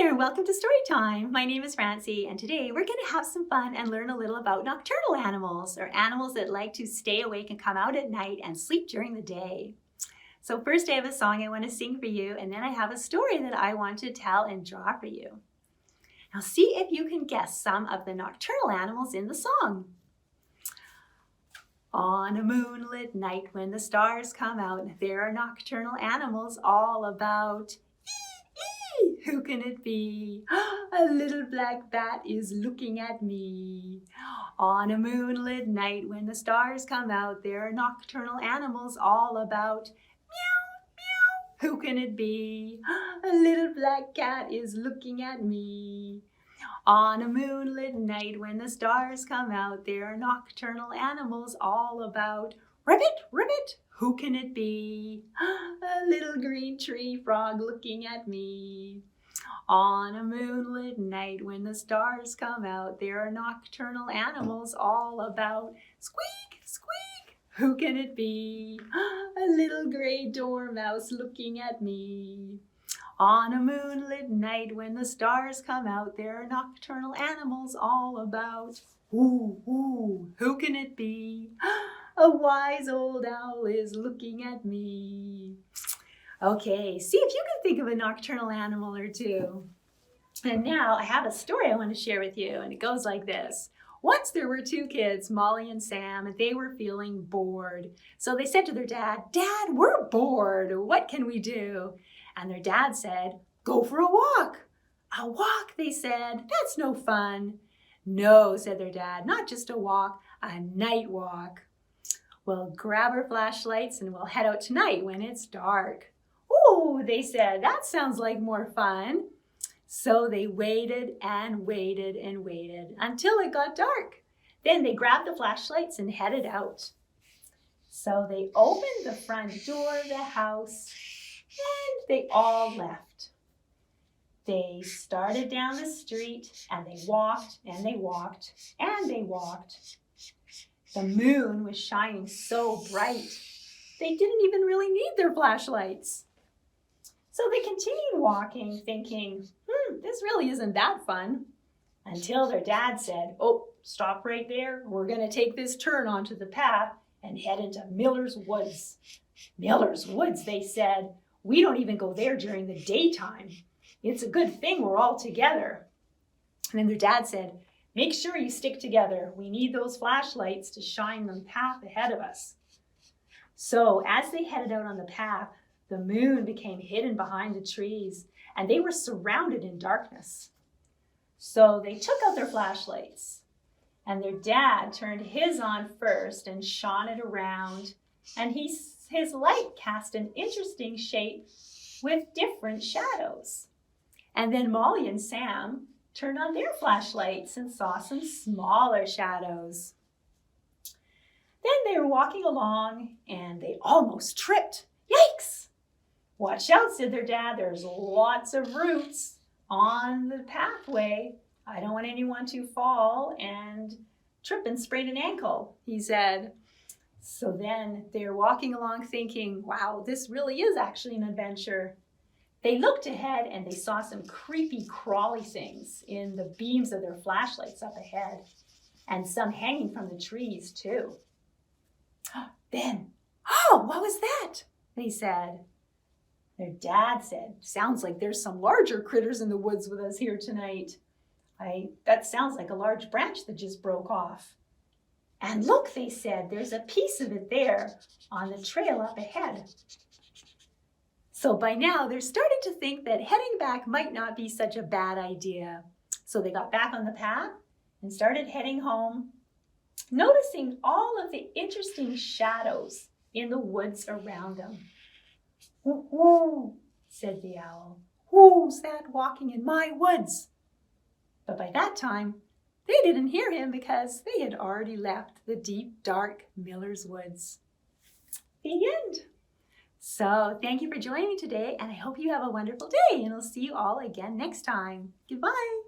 there, welcome to Storytime. My name is Francie, and today we're going to have some fun and learn a little about nocturnal animals, or animals that like to stay awake and come out at night and sleep during the day. So first I have a song I want to sing for you, and then I have a story that I want to tell and draw for you. Now see if you can guess some of the nocturnal animals in the song. On a moonlit night when the stars come out, there are nocturnal animals all about. Who can it be? A little black bat is looking at me. On a moonlit night when the stars come out, there are nocturnal animals all about. Meow, meow. Who can it be? A little black cat is looking at me. On a moonlit night when the stars come out, there are nocturnal animals all about. Ribbit, ribbit, who can it be? A little green tree frog looking at me. On a moonlit night when the stars come out, there are nocturnal animals all about. Squeak, squeak, who can it be? A little gray dormouse looking at me. On a moonlit night when the stars come out, there are nocturnal animals all about. Ooh, ooh, who can it be? A wise old owl is looking at me. Okay, see if you can think of a nocturnal animal or two. And now I have a story I want to share with you, and it goes like this. Once there were two kids, Molly and Sam, and they were feeling bored. So they said to their dad, "Dad, we're bored. What can we do?" And their dad said, "Go for a walk." "A walk," they said. "That's no fun." "No," said their dad, "not just a walk, a night walk." "Well, grab our flashlights and we'll head out tonight when it's dark." "Ooh," they said, "that sounds like more fun." So they waited and waited and waited until it got dark. Then they grabbed the flashlights and headed out. So they opened the front door of the house and they all left. They started down the street and they walked and they walked and they walked. The moon was shining so bright, they didn't even really need their flashlights. So they continued walking, thinking, this really isn't that fun, until their dad said, "Oh, stop right there. We're going to take this turn onto the path and head into Miller's Woods." "Miller's Woods," they said. "We don't even go there during the daytime. It's a good thing we're all together." And then their dad said, "Make sure you stick together. We need those flashlights to shine the path ahead of us." So as they headed out on the path, the moon became hidden behind the trees, and they were surrounded in darkness. So they took out their flashlights, and their dad turned his on first and shone it around, and his light cast an interesting shape with different shadows. And then Molly and Sam turned on their flashlights and saw some smaller shadows. Then they were walking along, and they almost tripped. "Yikes! Watch out," said their dad. "There's lots of roots on the pathway. I don't want anyone to fall and trip and sprain an ankle," he said. So then they're walking along thinking, wow, this really is actually an adventure. They looked ahead and they saw some creepy crawly things in the beams of their flashlights up ahead, and some hanging from the trees too. Then, "Oh, what was that?" they said. Their dad said, "Sounds like there's some larger critters in the woods with us here tonight. That sounds like a large branch that just broke off." "And look," they said, "there's a piece of it there on the trail up ahead." So by now they're starting to think that heading back might not be such a bad idea. So they got back on the path and started heading home, noticing all of the interesting shadows in the woods around them. "Ooh, ooh," said the owl. "Who's that walking in my woods?" But by that time, they didn't hear him because they had already left the deep, dark Miller's Woods. The end. So thank you for joining me today, and I hope you have a wonderful day, and I'll see you all again next time. Goodbye.